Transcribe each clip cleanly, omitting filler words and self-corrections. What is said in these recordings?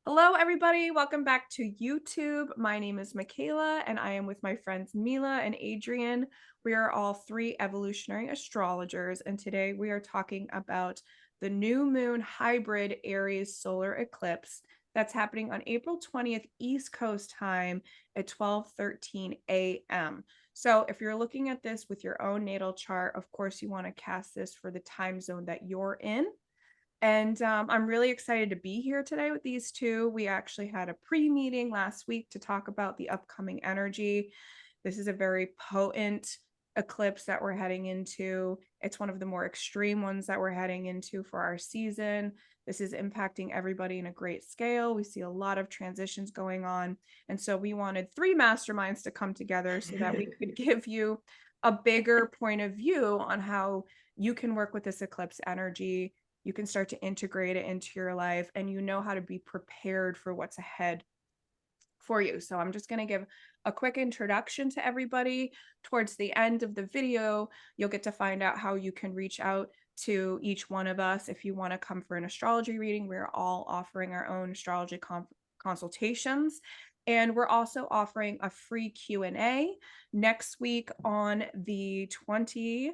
Hello, everybody. Welcome back to YouTube. My name is Makayla, and I am with my friends Mila and Adrienne. We are all three evolutionary astrologers, and today we are talking about the new moon hybrid Aries solar eclipse that's happening on April 20th East Coast time at 12:13 a.m. So if you're looking at this with your own natal chart, of course, you want to cast this for the time zone that you're in. And I'm really excited to be here today with these two. We actually had a pre-meeting last week to talk about the upcoming energy. This is a very potent eclipse that we're heading into. It's one of the more extreme ones that we're heading into for our season. This is impacting everybody in a great scale. We see a lot of transitions going on. And so we wanted three masterminds to come together so that we could give you a bigger point of view on how you can work with this eclipse energy. You can start to integrate it into your life, and you know how to be prepared for what's ahead for you. So I'm just going to give a quick introduction to everybody. Towards the end of the video, you'll get to find out how you can reach out to each one of us if you want to come for an astrology reading. We're all offering our own astrology consultations. And we're also offering a free Q&A next week on the 25th.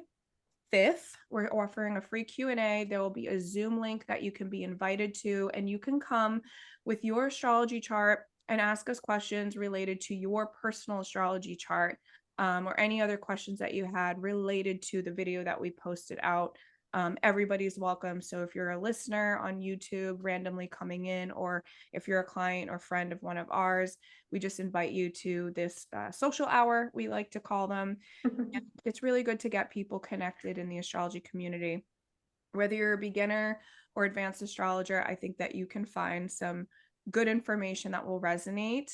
We're offering a free Q&A. There will be a Zoom link that you can be invited to, and you can come with your astrology chart and ask us questions related to your personal astrology chart, or any other questions that you had related to the video that we posted out. Everybody's welcome. So if you're a listener on YouTube randomly coming in, or if you're a client or friend of one of ours, we just invite you to this social hour, we like to call them. It's really good to get people connected in the astrology community. Whether you're a beginner or advanced astrologer, I think that you can find some good information that will resonate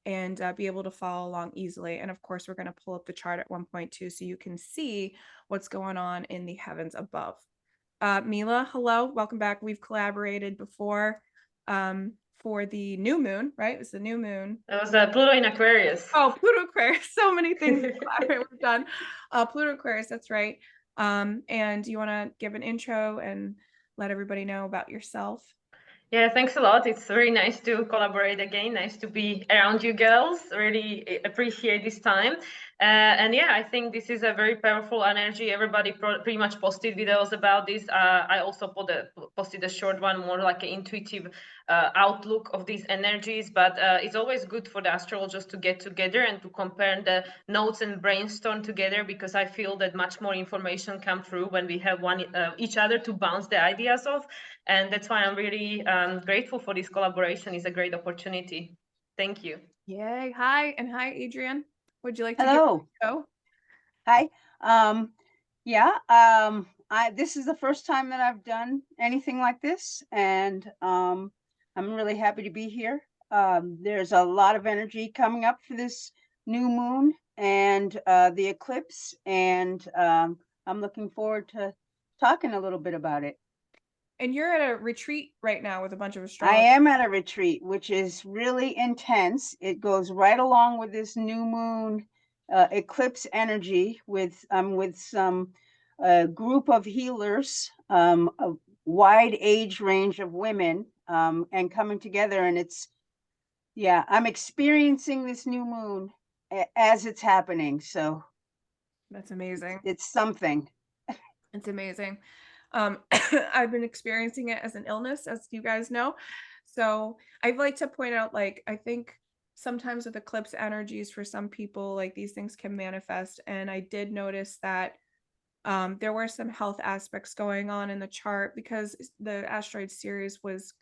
and be able to follow along easily. And of course, we're going to pull up the chart at one point too, so you can see what's going on in the heavens above. Mila, hello, welcome back. We've collaborated before for the new moon, right? It was the new moon. That was Pluto in Aquarius. Oh, Pluto Aquarius. So many things we've done. Pluto Aquarius, that's right. And you want to give an intro and let everybody know about yourself? Yeah, thanks a lot. It's very nice to collaborate again. Nice to be around you girls. Really appreciate this time. And yeah, I think this is a very powerful energy. Everybody pretty much posted videos about this. I also posted a short one, more like an intuitive outlook of these energies. But it's always good for the astrologers to get together and to compare the notes and brainstorm together, because I feel that much more information come through when we have each other to bounce the ideas off. And that's why I'm really grateful for this collaboration. It's a great opportunity. Thank you. Yay. Hi. And hi, Adrienne. Would you like to give Hello. a go? Hi. Yeah, this is the first time that I've done anything like this, and I'm really happy to be here. There's a lot of energy coming up for this new moon and the eclipse, and I'm looking forward to talking a little bit about it. And you're at a retreat right now with a bunch of I astrologers. am at a retreat, which is really intense. It goes right along with this new moon eclipse energy. With some group of healers, a wide age range of women, and coming together. And I'm experiencing this new moon as it's happening. So That's amazing. it's something. It's amazing. I've been experiencing it as an illness, as you guys know. So I'd like to point out, like, I think sometimes with eclipse energies, for some people, like, these things can manifest. And I did notice that there were some health aspects going on in the chart because the asteroid series was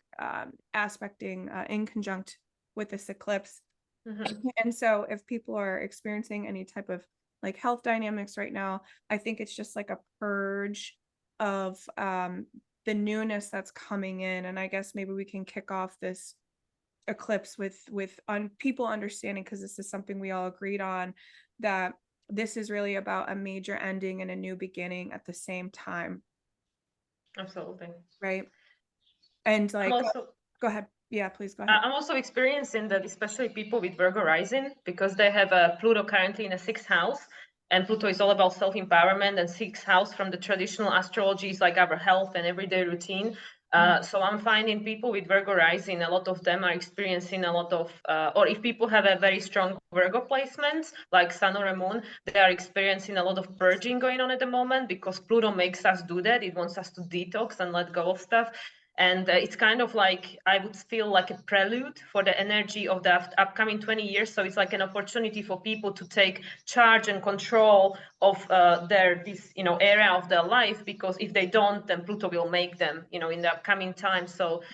aspecting in conjunct with this eclipse. Mm-hmm. And so if people are experiencing any type of like health dynamics right now, I think it's just like a purge of the newness that's coming in. And I guess maybe we can kick off this eclipse with people understanding, because this is something we all agreed on, that this is really about a major ending and a new beginning at the same time. Absolutely. Right. And like, Also, go ahead. Yeah, please go ahead. I'm also experiencing that, especially people with Virgo rising, because they have a Pluto currently in a sixth house. And Pluto is all about self-empowerment, and sixth house from the traditional astrology is like our health and everyday routine. So I'm finding people with Virgo rising, a lot of them are experiencing a lot of, or if people have a very strong Virgo placement, like Sun or a Moon, they are experiencing a lot of purging going on at the moment, because Pluto makes us do that. It wants us to detox and let go of stuff. And it's kind of like, I would feel like a prelude for the energy of the upcoming 20 years. So it's like an opportunity for people to take charge and control of this area of their life, because if they don't, then Pluto will make them, in the upcoming time. So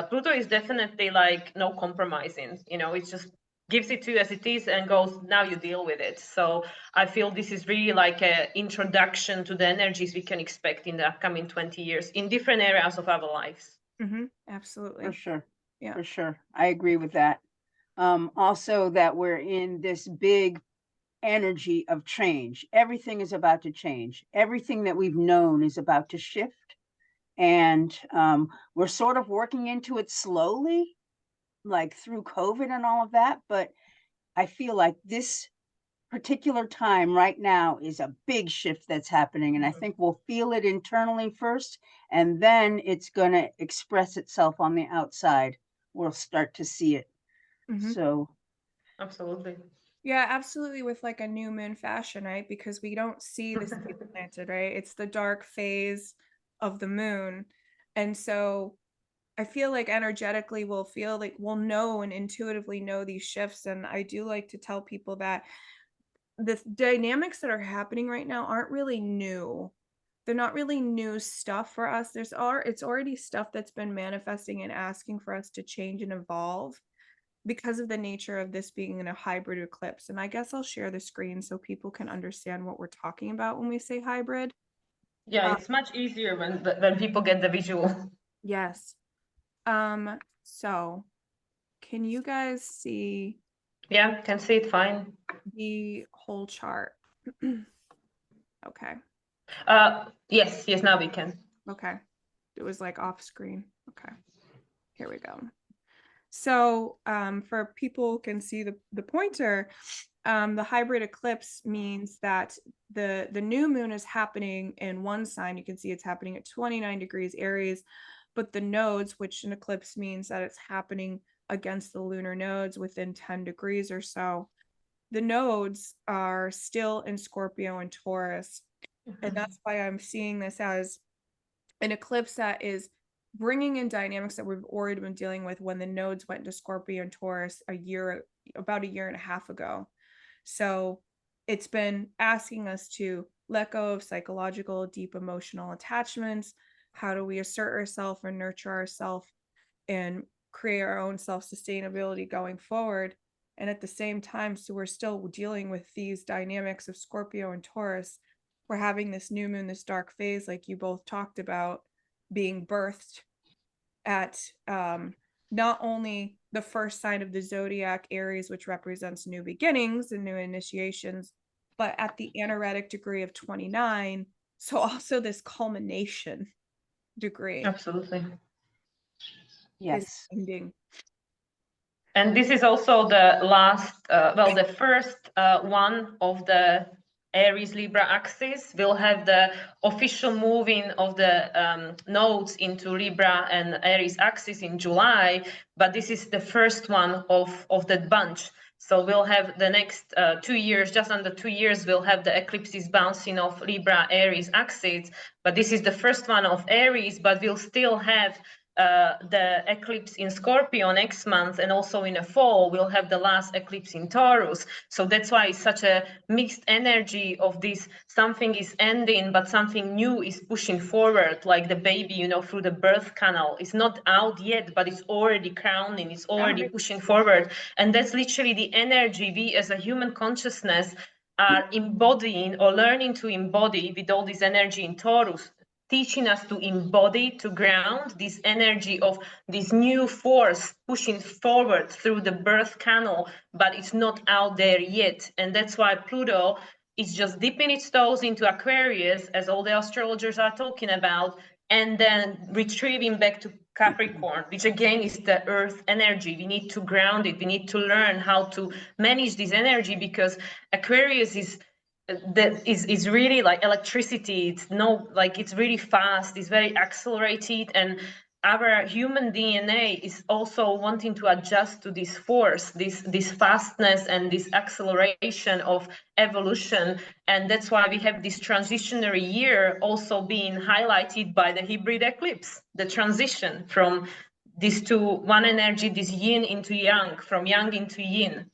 Pluto is definitely like no compromising, it's just gives it to you as it is and goes, now you deal with it. So I feel this is really like an introduction to the energies we can expect in the upcoming 20 years in different areas of our lives. Absolutely. For sure. Yeah. For sure. I agree with that. Also that we're in this big energy of change. Everything is about to change. Everything that we've known is about to shift. And we're sort of working into it slowly, like through COVID and all of that. But I feel like this particular time right now is a big shift that's happening. And I think we'll feel it internally first, and then it's going to express itself on the outside. We'll start to see it. So Absolutely. Yeah, absolutely, with like a new moon fashion, right? Because we don't see the seed planted, right? It's the dark phase of the moon. And so I feel like energetically we'll feel like we'll know and intuitively know these shifts. And I do like to tell people that the dynamics that are happening right now aren't really new. They're not really new stuff for us. It's already stuff that's been manifesting and asking for us to change and evolve, because of the nature of this being in a hybrid eclipse. And I guess I'll share the screen so people can understand what we're talking about when we say hybrid. Yeah, it's much easier when people get the visual. Yes. So can you guys see? Yeah, can see it fine. The whole chart? Okay. Yes, now we can. Okay. It was like off screen. Okay. Here we go. So for people who can see the pointer, the hybrid eclipse means that the new moon is happening in one sign. You can see it's happening at 29 degrees Aries, but the nodes, which an eclipse means that it's happening against the lunar nodes within 10 degrees or so. The nodes are still in Scorpio and Taurus. And that's why I'm seeing this as an eclipse that is bringing in dynamics that we've already been dealing with when the nodes went into Scorpio and Taurus about a year and a half ago. So it's been asking us to let go of psychological, deep emotional attachments. How do we assert ourselves and nurture ourselves and create our own self-sustainability going forward? And at the same time, so we're still dealing with these dynamics of Scorpio and Taurus. We're having this new moon, this dark phase, like you both talked about, being birthed at not only the first sign of the zodiac, Aries, which represents new beginnings and new initiations, but at the anaretic degree of 29. So also this culmination degree. Absolutely. yes. Ending. And this is also the last, the first one of the Aries Libra axis. We'll have the official moving of the nodes into Libra and Aries axis in July, but this is the first one of that bunch. So we'll have the next 2 years, just under 2 years, we'll have the eclipses bouncing off Libra Aries axis. But this is the first one of Aries, but we'll still have the eclipse in Scorpio next month, and also in the fall we'll have the last eclipse in Taurus. So that's why it's such a mixed energy of this, something is ending but something new is pushing forward, like the baby, through the birth canal. It's not out yet, but it's already crowning, it's already pushing forward. And that's literally the energy we as a human consciousness are embodying or learning to embody with all this energy in Taurus, teaching us to embody, to ground this energy of this new force pushing forward through the birth canal, but it's not out there yet. And that's why Pluto is just dipping its toes into Aquarius, as all the astrologers are talking about, and then retrieving back to Capricorn, which again is the earth energy. We need to ground it. We need to learn how to manage this energy, because Aquarius is really like electricity. It's really fast, it's very accelerated, and our human DNA is also wanting to adjust to this force, this fastness and this acceleration of evolution. And that's why we have this transitionary year also being highlighted by the hybrid eclipse, the transition from these two, one energy, this yin into yang, from yang into yin.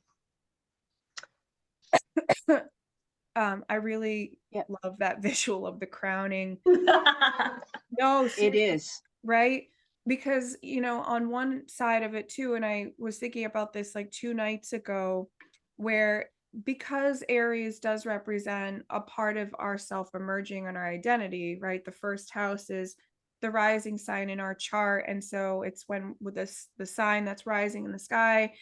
I really love that visual of the crowning. No, it is. Right? Because, you know, on one side of it too, and I was thinking about this like 2 nights ago, where because Aries does represent a part of our self-emerging and our identity, right? The first house is the rising sign in our chart. And so it's when with this the sign that's rising in the sky,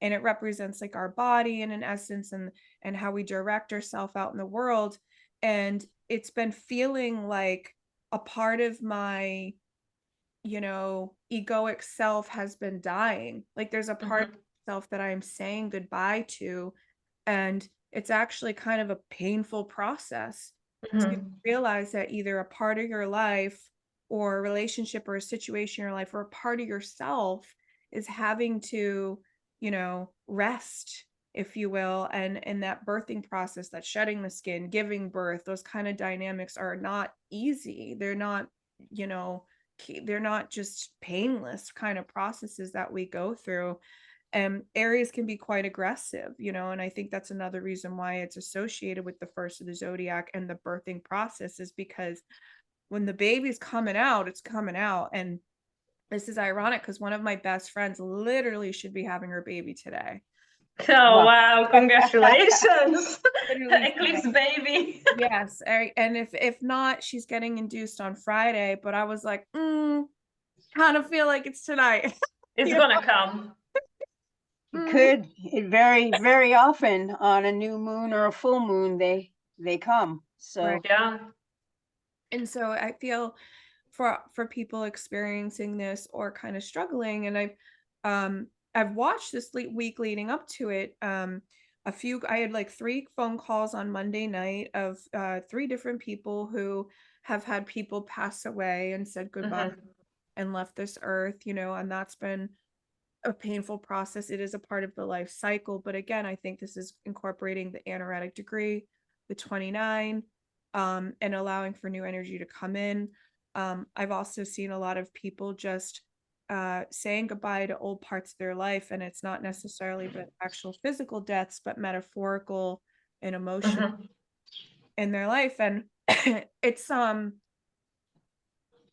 and it represents like our body in an essence, and how we direct ourselves out in the world. And it's been feeling like a part of my, you know, egoic self has been dying. Like there's a part of myself that I'm saying goodbye to, and it's actually kind of a painful process to realize that either a part of your life or a relationship or a situation in your life or a part of yourself is having to, you know, rest, if you will. And in that birthing process, that shedding the skin, giving birth, those kind of dynamics are not easy. They're not, you know, they're not just painless kind of processes that we go through. And Aries can be quite aggressive, you know, and I think that's another reason why it's associated with the first of the zodiac and the birthing process, is because when the baby's coming out, it's coming out. And this is ironic because one of my best friends literally should be having her baby today. Oh, wow. Congratulations. The eclipse baby. Yes. And if not, she's getting induced on Friday, but I was like, kind of feel like it's tonight. It's gonna come. It could. It very often on a new moon or a full moon, they come. So right. Yeah. And so I feel for people experiencing this or kind of struggling, and I've watched this week leading up to it. I had like 3 phone calls on Monday night of 3 different people who have had people pass away and said goodbye and left this earth, you know, and that's been a painful process. It is a part of the life cycle, but again, I think this is incorporating the anaretic degree, the 29, and allowing for new energy to come in. I've also seen a lot of people just saying goodbye to old parts of their life, and it's not necessarily the actual physical deaths, but metaphorical and emotional in their life. And it's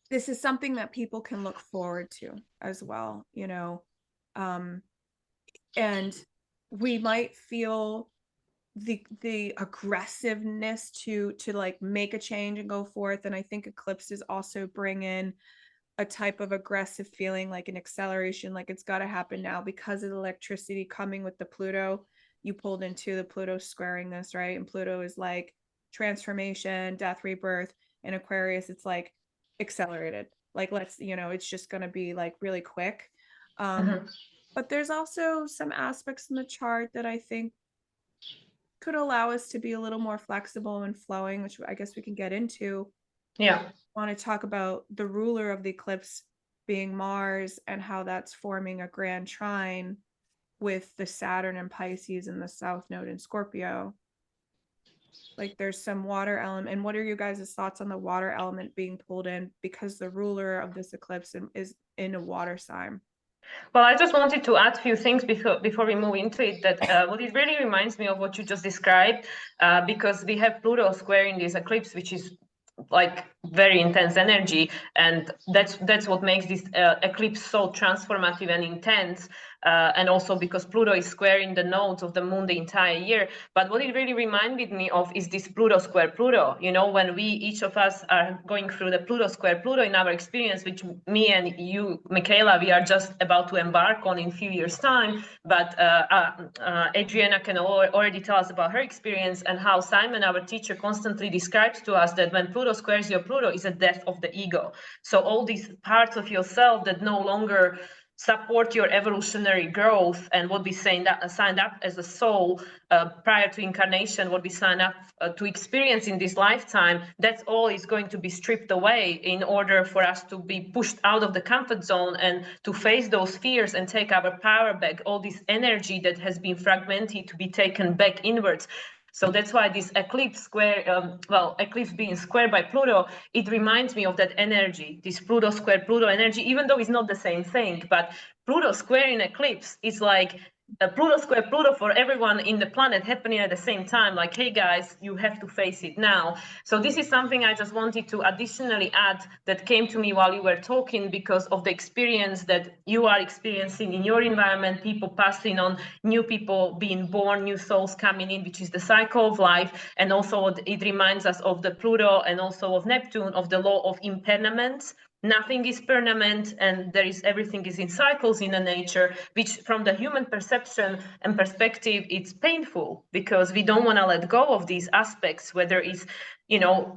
this is something that people can look forward to as well, you know. And we might feel the aggressiveness to like make a change and go forth. And I think eclipses also bring in a type of aggressive feeling, like an acceleration, like it's got to happen now because of the electricity coming with the Pluto. You pulled into the Pluto squaring this, right? And Pluto is like transformation, death, rebirth. In Aquarius, it's like accelerated. Like, let's, you know, it's just going to be like really quick. But there's also some aspects in the chart that I think could allow us to be a little more flexible and flowing, which I guess we can get into. Yeah. I want to talk about the ruler of the eclipse being Mars and how that's forming a grand trine with the Saturn and Pisces and the South Node in Scorpio. Like there's some water element. And what are you guys' thoughts on the water element being pulled in, because the ruler of this eclipse is in a water sign? Well, I just wanted to add a few things before we move into it, that what it really reminds me of what you just described, because we have Pluto squaring this eclipse, which is like very intense energy, and that's what makes this eclipse so transformative and intense, and also because Pluto is squaring the nodes of the moon the entire year. But what it really reminded me of is this Pluto square Pluto, you know, when we each of us are going through the Pluto square Pluto in our experience, which me and you, Makayla, we are just about to embark on in a few years time. But Adrienne can already tell us about her experience, and how Simon, our teacher, constantly describes to us that when Pluto squares your Pluto is a death of the ego. So all these parts of yourself that no longer support your evolutionary growth and what we signed up as a soul prior to incarnation, what we signed up to experience in this lifetime, that's all is going to be stripped away in order for us to be pushed out of the comfort zone and to face those fears and take our power back, all this energy that has been fragmented to be taken back inwards. So that's why this eclipse square, eclipse being squared by Pluto, it reminds me of that energy, this Pluto square Pluto energy, even though it's not the same thing. But Pluto square in eclipse is like Pluto square Pluto for everyone in the planet happening at the same time. Like, hey guys, you have to face it now. So this is something I just wanted to additionally add that came to me while you were talking, because of the experience that you are experiencing in your environment, people passing on, new people being born, new souls coming in, which is the cycle of life. And also it reminds us of the Pluto and also of Neptune, of the law of impermanence. Nothing is permanent, and everything is in cycles in the nature, which from the human perception and perspective, it's painful because we don't want to let go of these aspects, whether it's,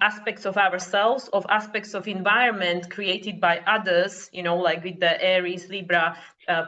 aspects of ourselves, of aspects of environment created by others, like with the Aries Libra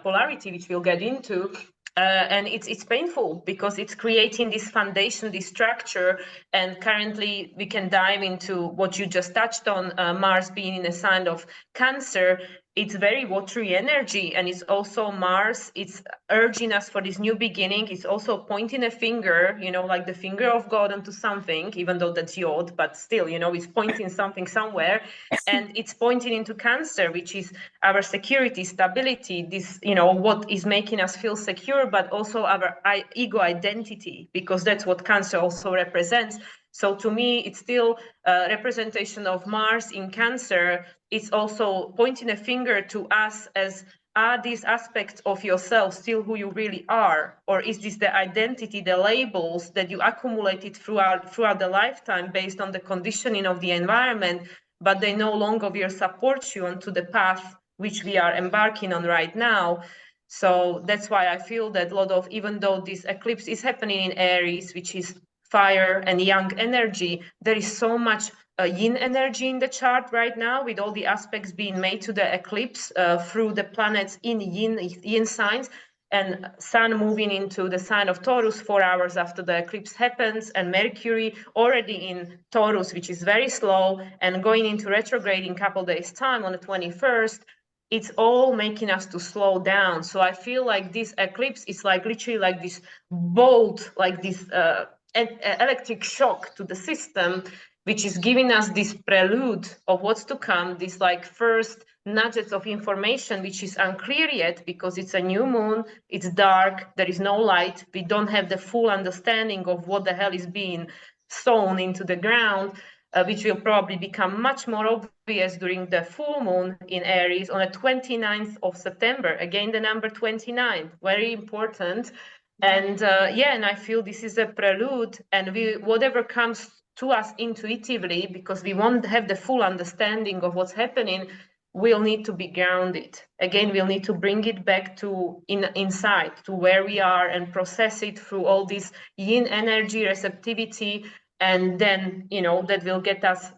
polarity, which we'll get into. And it's painful because it's creating this foundation, this structure. And currently we can dive into what you just touched on, Mars being in a sign of Cancer. It's very watery energy, and it's also Mars. It's urging us for this new beginning. It's also pointing a finger, like the finger of God onto something, even though that's Yod, but still, it's pointing something somewhere. And it's pointing into Cancer, which is our security, stability, this, what is making us feel secure, but also our ego identity, because that's what Cancer also represents. So to me, it's still a representation of Mars in Cancer. It's also pointing a finger to us as, are these aspects of yourself still who you really are? Or is this the identity, the labels that you accumulated throughout the lifetime based on the conditioning of the environment, but they no longer will support you onto the path which we are embarking on right now? So that's why I feel that a lot of, even though this eclipse is happening in Aries, which is fire and yang energy, there is so much yin energy in the chart right now, with all the aspects being made to the eclipse through the planets in yin signs, and Sun moving into the sign of Taurus 4 hours after the eclipse happens, and Mercury already in Taurus, which is very slow, and going into retrograde in a couple days time on the 21st. It's all making us to slow down. So I feel like this eclipse is like literally like this bolt, like this electric shock to the system, which is giving us this prelude of what's to come, this like first nuggets of information, which is unclear yet because it's a new moon, it's dark, there is no light, we don't have the full understanding of what the hell is being sown into the ground, which will probably become much more obvious during the full moon in Aries on the 29th of September. Again, the number 29, very important. And and I feel this is a prelude, and whatever comes to us intuitively, because we won't have the full understanding of what's happening, we'll need to be grounded. Again, we'll need to bring it back to inside, to where we are, and process it through all this yin energy, receptivity, and then, that will get us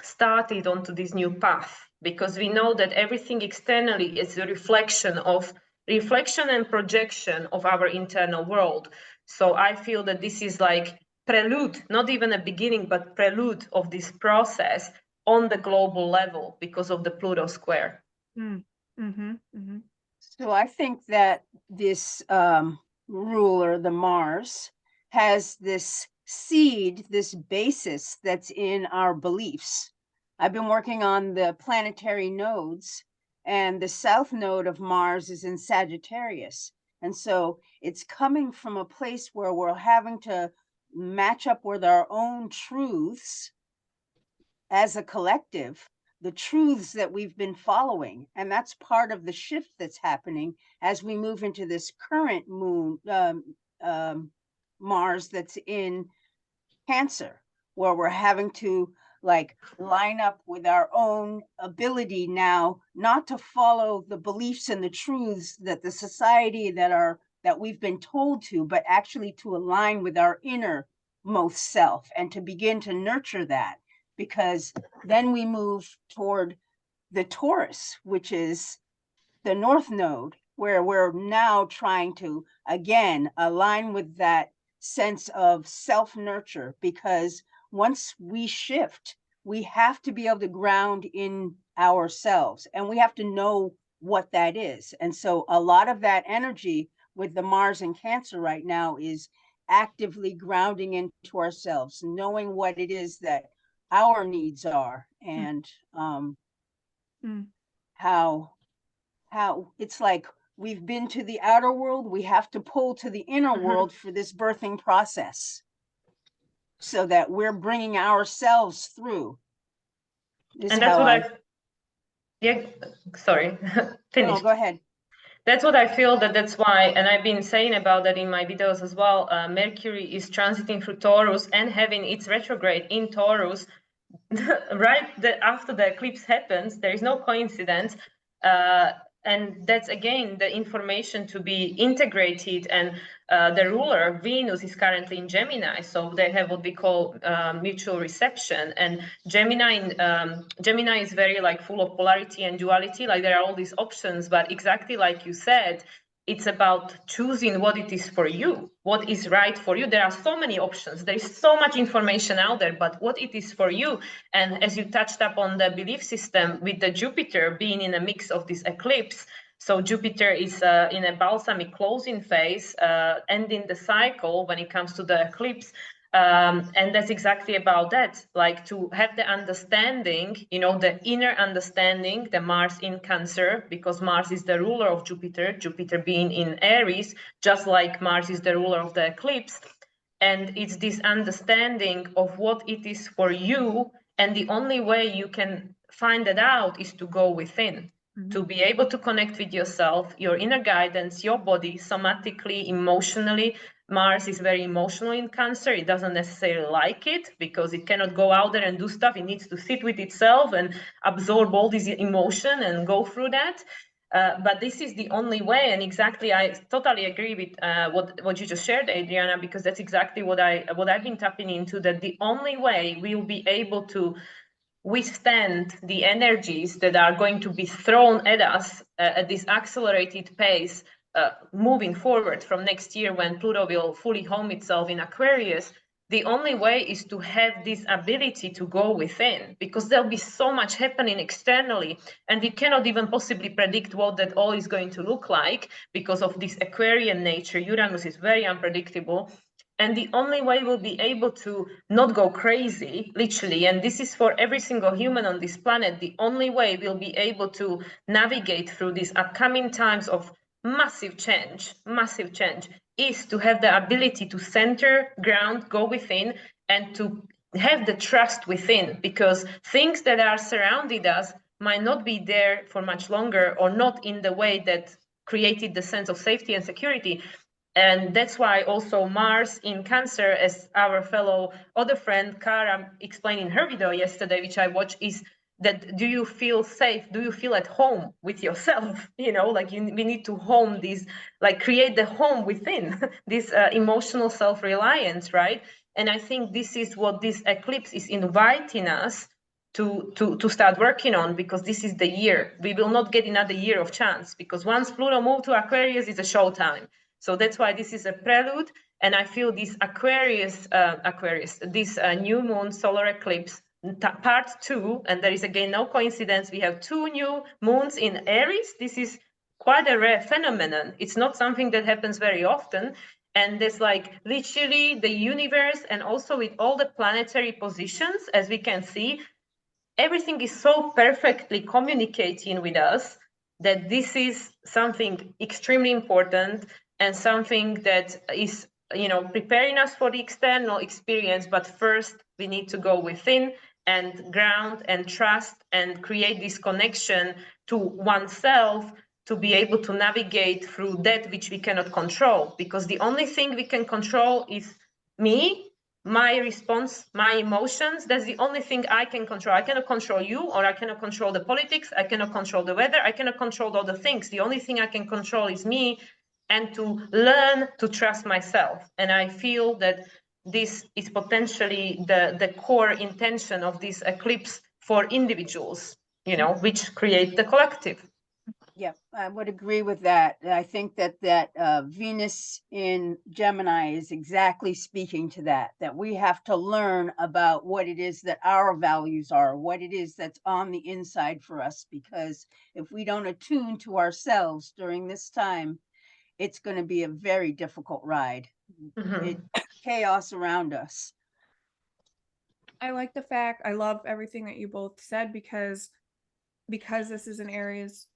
started onto this new path, because we know that everything externally is a reflection and projection of our internal world. So I feel that this is like prelude, not even a beginning, but prelude of this process on the global level because of the Pluto square. So I think that this ruler, the Mars, has this seed, this basis that's in our beliefs. I've been working on the planetary nodes, and the south node of Mars is in Sagittarius. And so it's coming from a place where we're having to match up with our own truths as a collective, the truths that we've been following. And that's part of the shift that's happening as we move into this current moon, Mars, that's in Cancer, where we're having to like line up with our own ability now, not to follow the beliefs and the truths that the society that we've been told to, but actually to align with our innermost self and to begin to nurture that, because then we move toward the Taurus, which is the North Node, where we're now trying to, again, align with that sense of self-nurture, because once we shift, we have to be able to ground in ourselves, and we have to know what that is. And so a lot of that energy with the Mars in Cancer right now is actively grounding into ourselves, knowing what it is that our needs are, and how it's like we've been to the outer world, we have to pull to the inner world for this birthing process, so that we're bringing ourselves through. And that's what sorry, finish. No, go ahead. That's what I feel, that's why, and I've been saying about that in my videos as well, Mercury is transiting through Taurus and having its retrograde in Taurus right after the eclipse happens. There is no coincidence. And that's, again, the information to be integrated. And the ruler, Venus, is currently in Gemini. So they have what we call mutual reception. And Gemini is very full of polarity and duality. There are all these options, but exactly like you said, it's about choosing what it is for you, what is right for you. There are so many options. There is so much information out there, but what it is for you. And as you touched up on the belief system with the Jupiter being in a mix of this eclipse, so Jupiter is in a balsamic closing phase, ending the cycle when it comes to the eclipse. And that's exactly about that, to have the understanding, the inner understanding, the Mars in Cancer, because Mars is the ruler of Jupiter, Jupiter being in Aries, just like Mars is the ruler of the eclipse. And it's this understanding of what it is for you. And the only way you can find it out is to go within. To be able to connect with yourself, your inner guidance, your body, somatically, emotionally. Mars is very emotional in Cancer. It doesn't necessarily like it because it cannot go out there and do stuff. It needs to sit with itself and absorb all this emotion and go through that. But this is the only way. And exactly, I totally agree with what you just shared, Adriana, because that's exactly what I've been tapping into, that the only way we'll be able to withstand the energies that are going to be thrown at us at this accelerated pace moving forward from next year, when Pluto will fully home itself in Aquarius. The only way is to have this ability to go within, because there'll be so much happening externally, and we cannot even possibly predict what that all is going to look like because of this Aquarian nature. Uranus is very unpredictable. And the only way we'll be able to not go crazy, literally, and this is for every single human on this planet, the only way we'll be able to navigate through these upcoming times of massive change, is to have the ability to center, ground, go within, and to have the trust within, because things that are surrounding us might not be there for much longer, or not in the way that created the sense of safety and security. And that's why also Mars in Cancer, as our fellow other friend Cara explained in her video yesterday, which I watched, is that, do you feel safe? Do you feel at home with yourself? We need to home these, create the home within, this emotional self-reliance, right? And I think this is what this eclipse is inviting us to start working on, because this is the year. We will not get another year of chance, because once Pluto moves to Aquarius, it's a showtime. So that's why this is a prelude. And I feel this Aquarius, this new moon solar eclipse, part 2, and there is again no coincidence. We have 2 new moons in Aries. This is quite a rare phenomenon. It's not something that happens very often. And there's literally the universe, and also with all the planetary positions, as we can see, everything is so perfectly communicating with us that this is something extremely important, and something that is, preparing us for the external experience. But first, we need to go within and ground and trust and create this connection to oneself, to be able to navigate through that which we cannot control. Because the only thing we can control is me, my response, my emotions. That's the only thing I can control. I cannot control you, or I cannot control the politics. I cannot control the weather. I cannot control other things. The only thing I can control is me, and to learn to trust myself. And I feel that this is potentially the core intention of this eclipse for individuals, which create the collective. Yep, I would agree with that. I think that Venus in Gemini is exactly speaking to that we have to learn about what it is that our values are, what it is that's on the inside for us, because if we don't attune to ourselves during this time, it's going to be a very difficult ride. It chaos around us. I like the fact, I love everything that you both said, because this is an Aries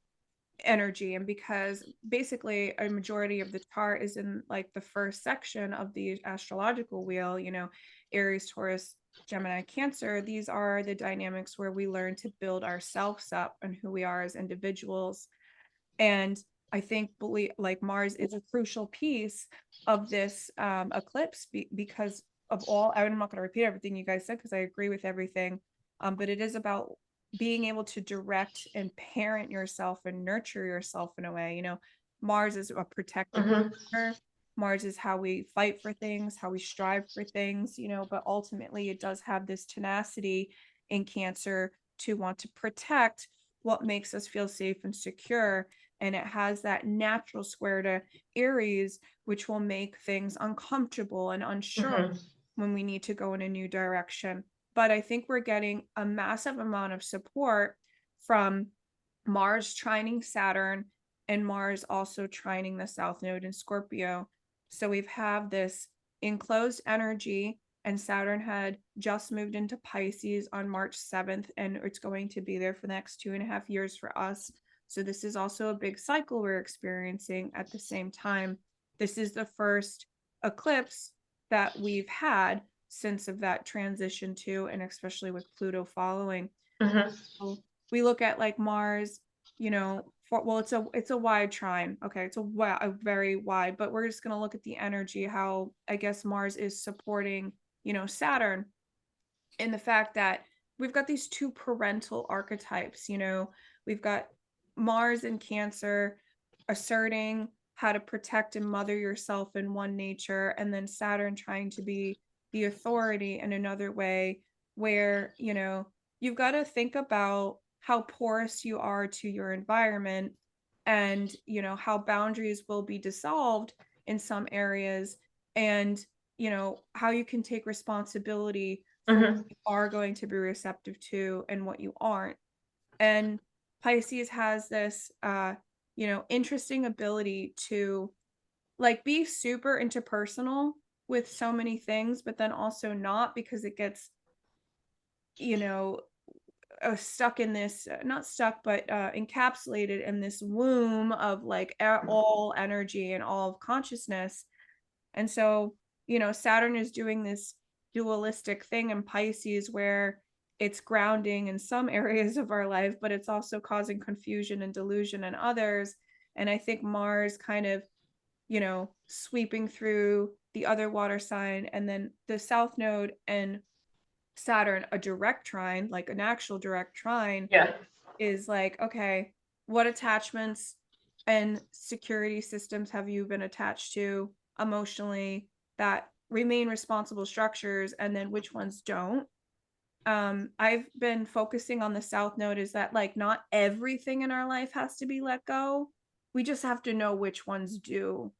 energy, and because basically a majority of the chart is in like the first section of the astrological wheel, you know, Aries, Taurus, Gemini, Cancer. These are the dynamics where we learn to build ourselves up and who we are as individuals. And I think like Mars is a crucial piece of this eclipse, because of all, I'm not going to repeat everything you guys said because I agree with everything, but it is about being able to direct and parent yourself and nurture yourself in a way. You know, Mars is a protective partner. Mars is how we fight for things, how we strive for things, you know, but ultimately it does have this tenacity in Cancer to want to protect what makes us feel safe and secure. And it has that natural square to Aries, which will make things uncomfortable and unsure when we need to go in a new direction. But I think we're getting a massive amount of support from Mars trining Saturn and Mars also trining the South Node in Scorpio. So we've had this enclosed energy, and Saturn had just moved into Pisces on March 7th, and it's going to be there for the next 2.5 years for us. So this is also a big cycle we're experiencing at the same time. This is the first eclipse that we've had since of that transition to, and especially with Pluto following. So we look at like Mars, you know, well, it's a wide trine. Okay, it's a very wide, but we're just gonna look at the energy, how I guess Mars is supporting, you know, Saturn, in the fact that we've got these two parental archetypes. You know, we've got Mars in Cancer asserting how to protect and mother yourself in one nature, and then Saturn trying to be the authority in another way, where, you know, you've got to think about how porous you are to your environment, and, you know, how boundaries will be dissolved in some areas, and, you know, how you can take responsibility for what you are going to be receptive to and what you aren't. And Pisces has this you know, interesting ability to like be super interpersonal with so many things, but then also not, because it gets, you know, stuck in this, not stuck, but encapsulated in this womb of like all energy and all of consciousness. And so, you know, Saturn is doing this dualistic thing in Pisces where it's grounding in some areas of our life, but it's also causing confusion and delusion in others. And I think Mars kind of, you know, sweeping through the other water sign, and then the South Node and Saturn, a direct trine, like an actual direct trine, is like, okay, what attachments and security systems have you been attached to emotionally that remain responsible structures, and then which ones don't? I've been focusing on the South Node, is that like not everything in our life has to be let go. We just have to know which ones do,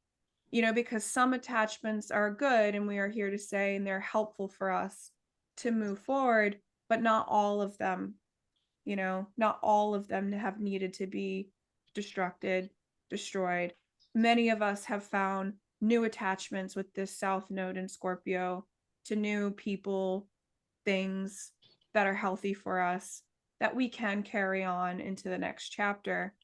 you know, because some attachments are good and we are here to stay and they're helpful for us to move forward, but not all of them, you know, not all of them have needed to be destroyed. Many of us have found new attachments with this South Node in Scorpio to new people, things that are healthy for us that we can carry on into the next chapter.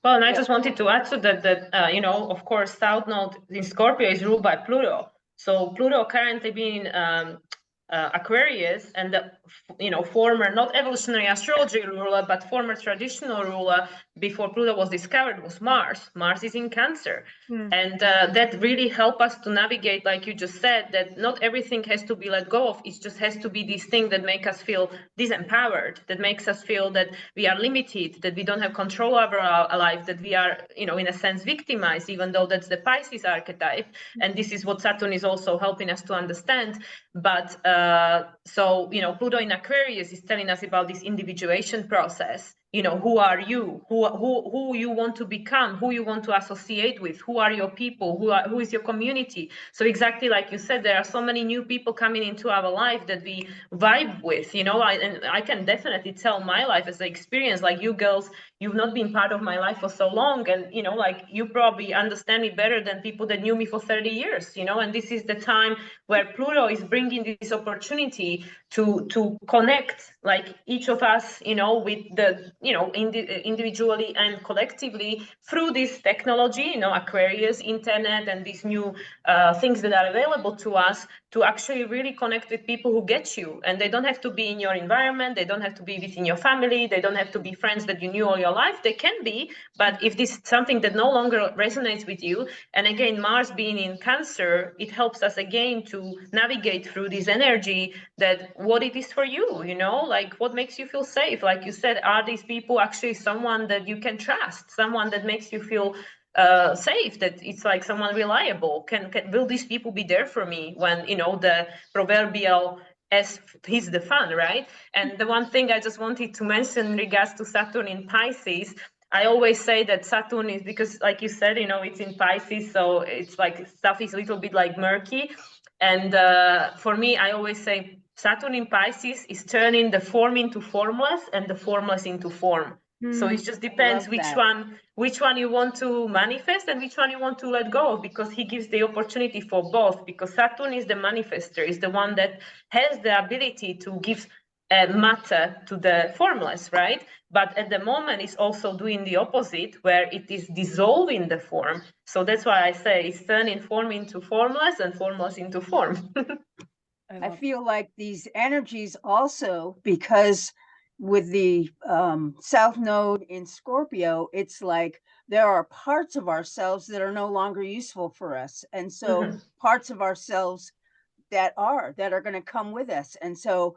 Well, and I just wanted to add to that, you know, of course, South Node in Scorpio is ruled by Pluto. So Pluto currently being Aquarius, and the, you know, former, not evolutionary astrology ruler, but former traditional ruler before Pluto was discovered was Mars. Mars is in Cancer. And that really helped us to navigate, like you just said, that not everything has to be let go of. It just has to be this thing that make us feel disempowered, that makes us feel that we are limited, that we don't have control over our life, that we are, you know, in a sense victimized, even though that's the Pisces archetype. And this is what Saturn is also helping us to understand. But so, you know, Pluto in Aquarius is telling us about this individuation process, you know, who are you, who you want to become, who you want to associate with, who are your people, who is your community. So exactly like you said, there are so many new people coming into our life that we vibe with, you know. And I can definitely tell my life as an experience, like you girls, you've not been part of my life for so long, and you know, like you probably understand me better than people that knew me for 30 years, you know. And this is the time where Pluto is bringing this opportunity to connect, like each of us, you know, with the, you know, individually and collectively through this technology, you know, Aquarius, internet, and these new things that are available to us, to actually really connect with people who get you. And they don't have to be in your environment, they don't have to be within your family, they don't have to be friends that you knew all your life. They can be, but if this is something that no longer resonates with you, and again, Mars being in Cancer, it helps us again to navigate through this energy, that what it is for you, you know, like what makes you feel safe. Like you said, are these people actually someone that you can trust, someone that makes you feel safe, that it's like someone reliable? Will these people be there for me when, you know, the proverbial as he's the fun, right? And the one thing I just wanted to mention in regards to Saturn in Pisces, I always say that Saturn is, because like you said, you know, it's in Pisces, so it's like stuff is a little bit like murky. And for me, I always say Saturn in Pisces is turning the form into formless and the formless into form. So it just depends which one you want to manifest and which one you want to let go of, because he gives the opportunity for both. Because Saturn is the manifester, is the one that has the ability to give matter to the formless, right? But at the moment, it's also doing the opposite, where it is dissolving the form. So that's why I say it's turning form into formless and formless into form. I feel like these energies also, because with the South Node in Scorpio, it's like there are parts of ourselves that are no longer useful for us. And so parts of ourselves that are going to come with us. And so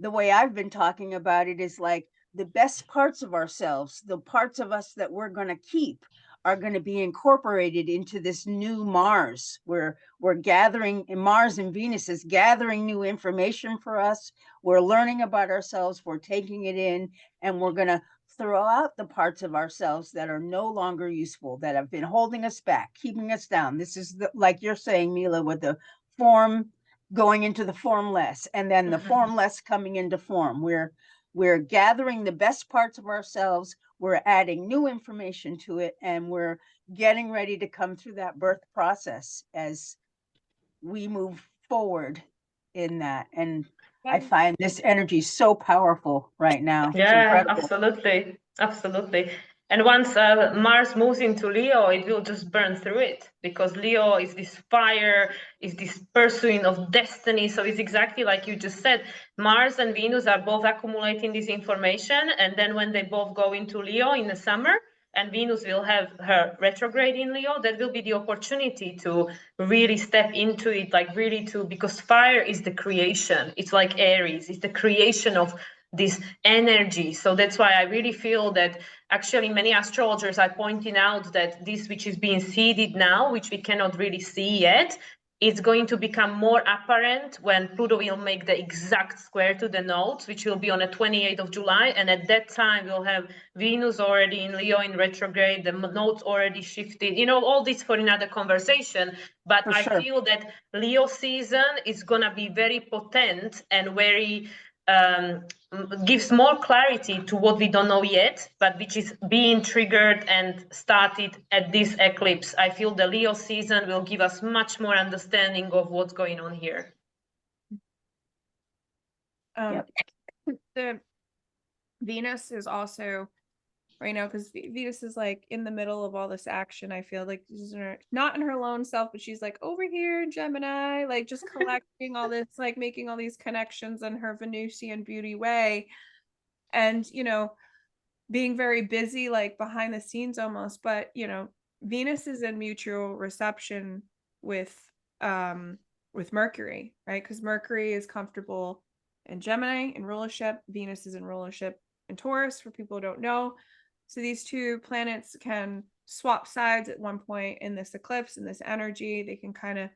the way I've been talking about it is like the best parts of ourselves, the parts of us that we're going to keep, are going to be incorporated into this new Mars, where we're gathering, Mars and Venus is gathering new information for us. We're learning about ourselves, we're taking it in, and we're going to throw out the parts of ourselves that are no longer useful, that have been holding us back, keeping us down. This is like you're saying, Mila, with the form going into the formless, and then the formless coming into form. We're gathering the best parts of ourselves, we're adding new information to it, and we're getting ready to come through that birth process as we move forward in that. And I find this energy so powerful right now. Yeah, absolutely. Absolutely. And once Mars moves into Leo, it will just burn through it, because Leo is this fire, is this pursuing of destiny. So it's exactly like you just said. Mars and Venus are both accumulating this information. And then when they both go into Leo in the summer, and Venus will have her retrograde in Leo, that will be the opportunity to really step into it, like really to, because fire is the creation. It's like Aries, it's the creation of this energy. So that's why I really feel that actually many astrologers are pointing out that this which is being seeded now, which we cannot really see yet, it's going to become more apparent when Pluto will make the exact square to the nodes, which will be on the 28th of July. And at that time, we'll have Venus already in Leo in retrograde, the nodes already shifted, you know, all this for another conversation. But I feel that Leo season is going to be very potent and very gives more clarity to what we don't know yet, but which is being triggered and started at this eclipse. I feel the Leo season will give us much more understanding of what's going on here. The Venus is also right now, because Venus is like in the middle of all this action. I feel like she's not in her lone self, but she's like over here in Gemini, like just collecting all this, like making all these connections in her Venusian beauty way, and you know, being very busy, like behind the scenes almost. But you know, Venus is in mutual reception with Mercury, right? Because Mercury is comfortable in Gemini in rulership, Venus is in rulership in Taurus, for people who don't know. So these two planets can swap sides at one point in this eclipse, in this energy. They can kind of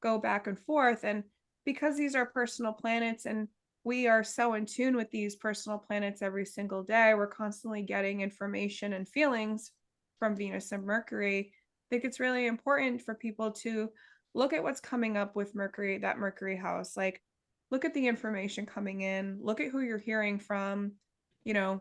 go back and forth. And because these are personal planets, and we are so in tune with these personal planets every single day. We're constantly getting information and feelings from Venus and Mercury. I think it's really important for people to look at what's coming up with Mercury, that Mercury house. Like, look at the information coming in, look at who you're hearing from, you know,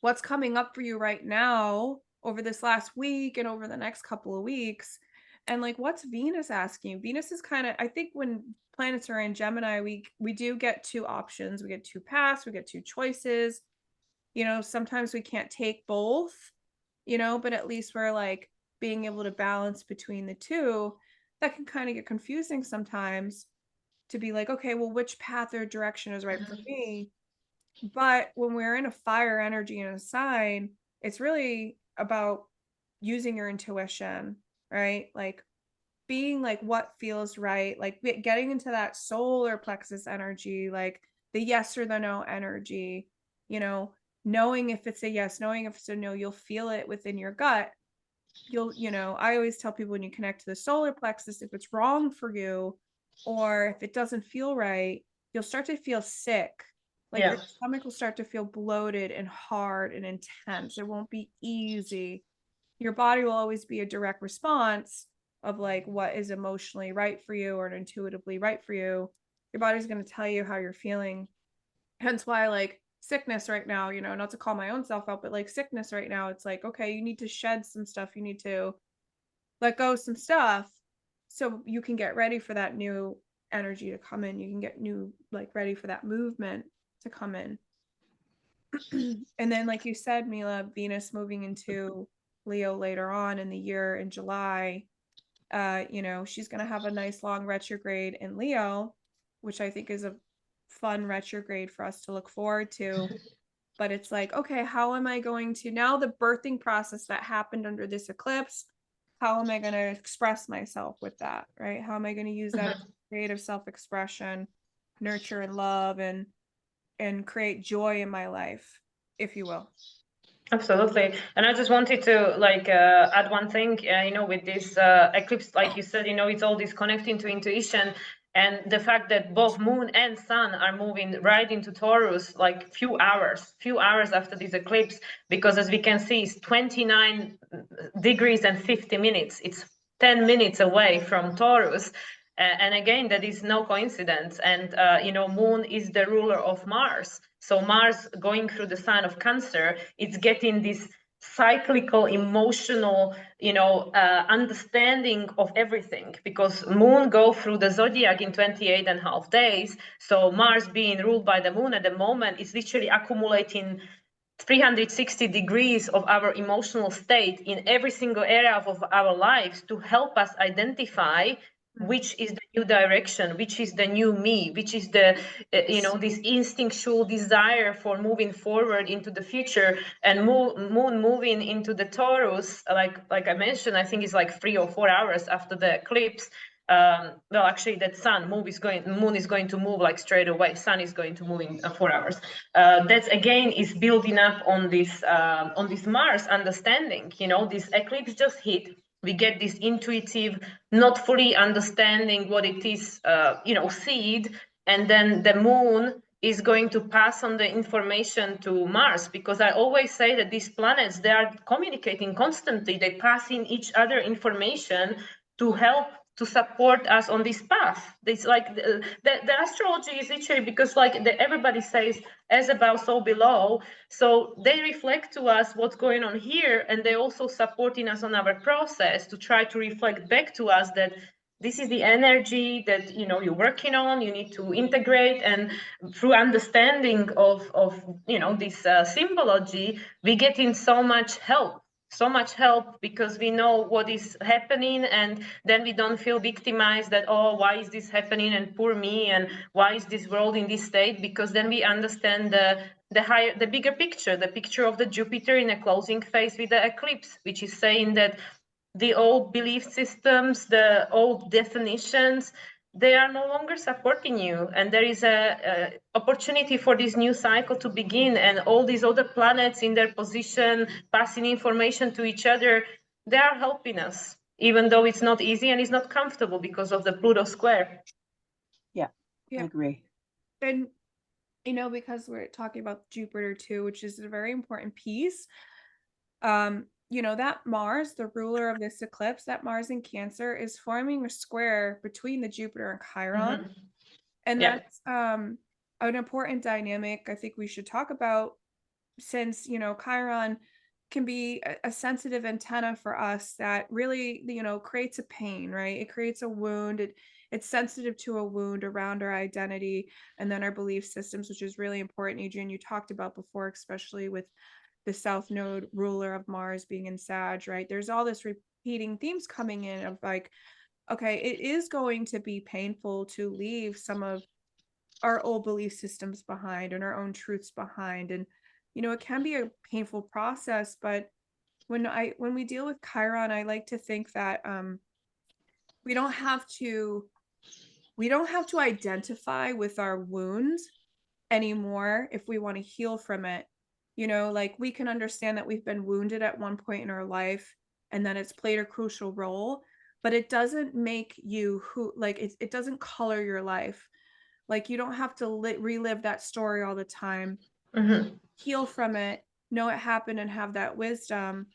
what's coming up for you right now over this last week and over the next couple of weeks. And like, what's Venus asking you? Venus is kind of, I think when planets are in Gemini, we do get two options. We get two paths, we get two choices. You know, sometimes we can't take both, you know, but at least we're like being able to balance between the two. That can kind of get confusing sometimes to be like, okay, well, which path or direction is right for me? But when we're in a fire energy in a sign, it's really about using your intuition, right? Like being like what feels right, like getting into that solar plexus energy, like the yes or the no energy, you know, knowing if it's a yes, knowing if it's a no, you'll feel it within your gut. You'll, you know, I always tell people when you connect to the solar plexus, if it's wrong for you or if it doesn't feel right, you'll start to feel sick. Like your stomach will start to feel bloated and hard and intense. It won't be easy. Your body will always be a direct response of like what is emotionally right for you or intuitively right for you. Your body's going to tell you how you're feeling. Hence why like sickness right now, you know, not to call my own self out, but like sickness right now, it's like, okay, you need to shed some stuff. You need to let go of some stuff so you can get ready for that new energy to come in. You can get new, like ready for that movement to come in. And then, like you said, Mila, Venus moving into Leo later on in the year in July, you know, she's going to have a nice long retrograde in Leo, which I think is a fun retrograde for us to look forward to. But it's like, okay, how am I going to now the birthing process that happened under this eclipse? How am I going to express myself with that? Right? How am I going to use that as creative self-expression, nurture and love and create joy in my life, if you will? Absolutely. And I just wanted to like add one thing, you know, with this eclipse, like you said, you know, it's all this connecting to intuition and the fact that both moon and sun are moving right into Taurus, like few hours after this eclipse, because as we can see, it's 29 degrees and 50 minutes. It's 10 minutes away from Taurus. And again, that is no coincidence. And, you know, moon is the ruler of Mars. So Mars going through the sign of Cancer, it's getting this cyclical, emotional, you know, understanding of everything, because moon go through the zodiac in 28.5 days. So Mars being ruled by the moon at the moment is literally accumulating 360 degrees of our emotional state in every single area of our lives to help us identify which is the new direction, which is the new me, which is the, you know, this instinctual desire for moving forward into the future. And moon moving into the Taurus, like I mentioned, I think it's like 3 or 4 hours after the eclipse. Well, actually, that moon is going to move like straight away. Sun is going to move in 4 hours. That again is building up on this Mars understanding. You know, this eclipse just hit. We get this intuitive, not fully understanding what it is, you know, seed, and then the moon is going to pass on the information to Mars, because I always say that these planets, they are communicating constantly. They pass in each other information to help to support us on this path. It's like the astrology is literally, because like everybody says as above so below, so they reflect to us what's going on here, and they also supporting us on our process to try to reflect back to us that this is the energy that, you know, you're working on, you need to integrate. And through understanding of you know, this symbology, we get in so much help because we know what is happening, and then we don't feel victimized that, oh, why is this happening and poor me, and why is this world in this state, because then we understand the bigger picture, the picture of the Jupiter in a closing phase with the eclipse, which is saying that the old belief systems, the old definitions, they are no longer supporting you, and there is a opportunity for this new cycle to begin. And all these other planets in their position, passing information to each other, they are helping us, even though it's not easy and it's not comfortable because of the Pluto square. Yeah, I agree. And you know, because we're talking about Jupiter too, which is a very important piece. You know, that Mars, the ruler of this eclipse, that Mars in Cancer is forming a square between the Jupiter and Chiron. Mhm. And Yeah. that's an important dynamic I think we should talk about, since, you know, Chiron can be a sensitive antenna for us that really, you know, creates a pain, right? It creates a wound. It's sensitive to a wound around our identity and then our belief systems, which is really important. Adrienne, you talked about before, especially with the South Node ruler of Mars being in Sag, right? There's all this repeating themes coming in of like, okay, it is going to be painful to leave some of our old belief systems behind and our own truths behind. And, you know, it can be a painful process, but when we deal with Chiron, I like to think that we don't have to identify with our wounds anymore if we want to heal from it. You know, like we can understand that we've been wounded at one point in our life and that it's played a crucial role, but it doesn't make you who, like, it doesn't color your life. Like, you don't have to relive that story all the time. Mm-hmm. Heal from it, know it happened and have that wisdom,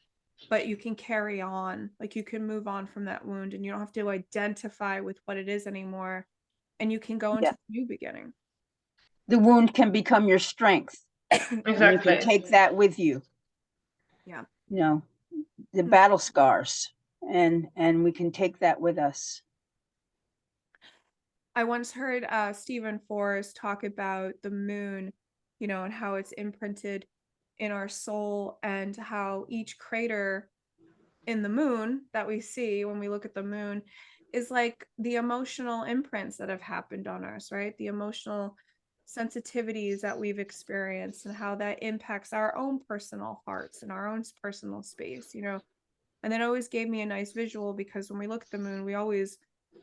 but you can carry on. Like, you can move on from that wound and you don't have to identify with what it is anymore. And you can go into Yeah. the new beginning. The wound can become your strength. And you can Exactly. take that with you. Yeah. You know, the battle scars, and we can take that with us. I once heard Stephen Forrest talk about the moon, you know, and how it's imprinted in our soul, and how each crater in the moon that we see when we look at the moon is like the emotional imprints that have happened on us, right? The emotional sensitivities that we've experienced and how that impacts our own personal hearts and our own personal space, you know. And that always gave me a nice visual, because when we look at the moon, we always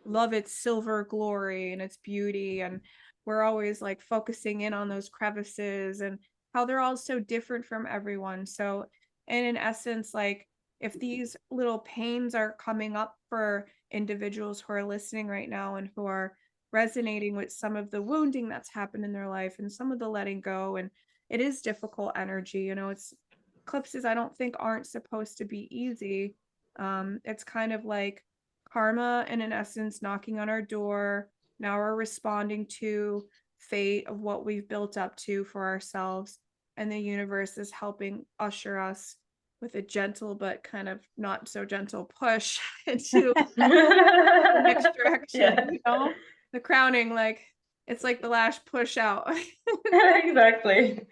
love its silver glory and its beauty. And we're always like focusing in on those crevices and how they're all so different from everyone. So, and in essence, like, if these little pains are coming up for individuals who are listening right now and who are resonating with some of the wounding that's happened in their life and some of the letting go, and it is difficult energy, you know, it's eclipses, I don't think, aren't supposed to be easy. It's kind of like karma, and in essence, knocking on our door. Now we're responding to fate of what we've built up to for ourselves, and the universe is helping usher us with a gentle but kind of not so gentle push into the next direction. Yeah. You know, the crowning, like, it's like the last push out. Exactly.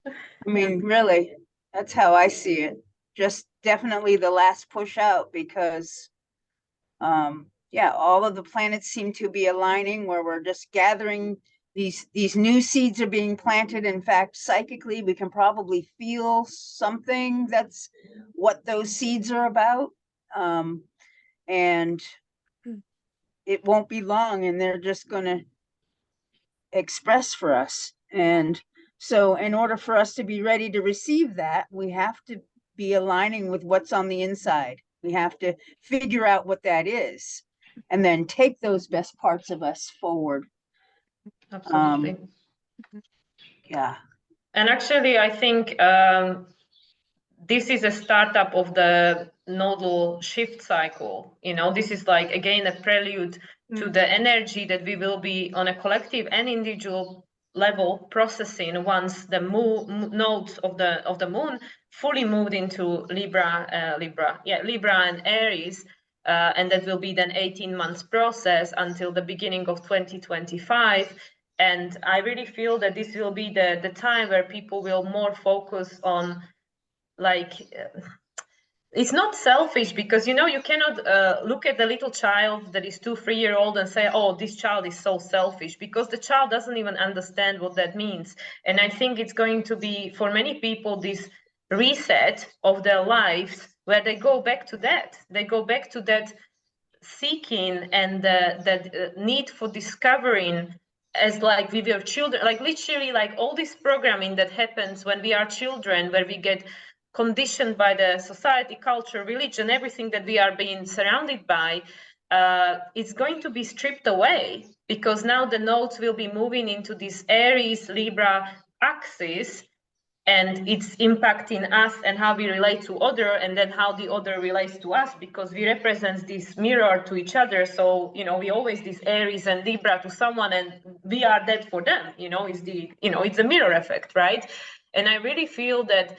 I mean, really, that's how I see it. Just definitely the last push out, because yeah, all of the planets seem to be aligning, where we're just gathering these new seeds are being planted. In fact, psychically, we can probably feel something that's what those seeds are about. And it won't be long, and they're just going to express for us. And so, in order for us to be ready to receive that, we have to be aligning with what's on the inside. We have to figure out what that is, and then take those best parts of us forward. Absolutely. Yeah. And actually, I think this is a startup of the nodal shift cycle. You know, this is like, again, a prelude to the energy that we will be on a collective and individual level processing once the nodes of the moon fully moved into Libra and Aries. And that will be then 18 months process until the beginning of 2025. And I really feel that this will be the time where people will more focus on, like, it's not selfish, because, you know, you cannot look at the little child that is 2-3 year old and say, oh, this child is so selfish, because the child doesn't even understand what that means. And I think it's going to be, for many people, this reset of their lives, where they go back to that. They go back to that seeking and that need for discovering, as like with your children, like literally, like all this programming that happens when we are children, where we get conditioned by the society, culture, religion, everything that we are being surrounded by. it's going to be stripped away, because now the nodes will be moving into this Aries Libra axis, and it's impacting us and how we relate to other, and then how the other relates to us, because we represent this mirror to each other. So, you know, we always this Aries and Libra to someone, and we are that for them, you know, it's a mirror effect, right? And I really feel that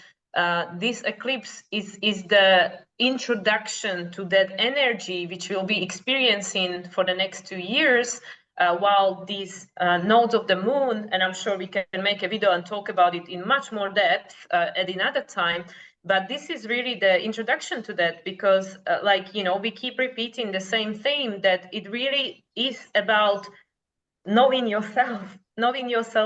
this eclipse is the introduction to that energy, which we'll be experiencing for the next 2 years, while these nodes of the moon, and I'm sure we can make a video and talk about it in much more depth at another time, but this is really the introduction to that, because like, you know, we keep repeating the same theme, that it really is about knowing yourself,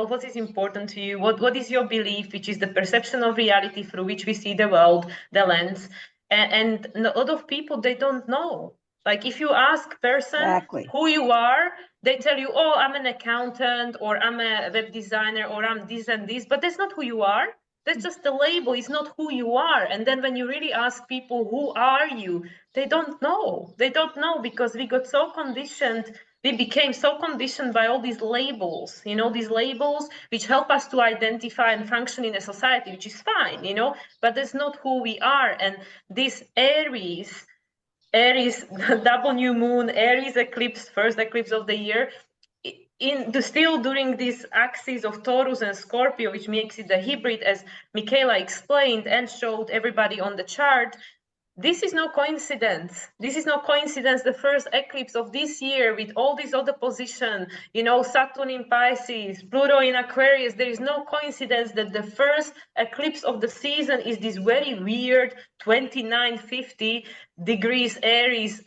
what is important to you, what is your belief, which is the perception of reality through which we see the world, the lens. And a lot of people, they don't know. Like, if you ask person who you are, they tell you, oh, I'm an accountant, or I'm a web designer, or I'm this and this, but that's not who you are. That's just the label. It's not who you are. And then when you really ask people, who are you? They don't know. They don't know, because we got so conditioned. We became so conditioned by all these labels, you know, these labels which help us to identify and function in a society, which is fine, you know, but that's not who we are. And this Aries, double new moon, Aries eclipse, first eclipse of the year, still during this axis of Taurus and Scorpio, which makes it the hybrid, as Makayla explained and showed everybody on the chart. This is no coincidence. This is no coincidence. The first eclipse of this year, with all these other positions, you know, Saturn in Pisces, Pluto in Aquarius, there is no coincidence that the first eclipse of the season is this very weird 2950 degrees Aries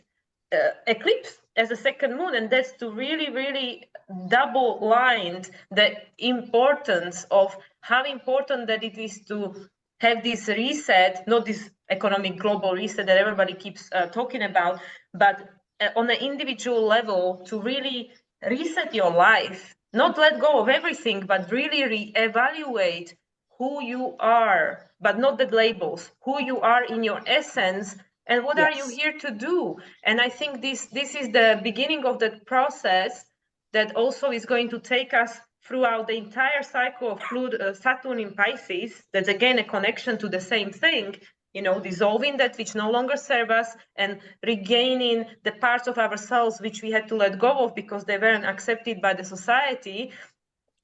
eclipse as a second moon. And that's to really, really double line the importance of how important that it is to have this reset, not this economic global reset that everybody keeps talking about, but on an individual level, to really reset your life, not let go of everything, but really re-evaluate who you are, but not the labels, who you are in your essence, and what are you here to do. And I think this is the beginning of that process that also is going to take us throughout the entire cycle of Saturn in Pisces. That's again a connection to the same thing, you know, dissolving that which no longer serve us, and regaining the parts of ourselves which we had to let go of because they weren't accepted by the society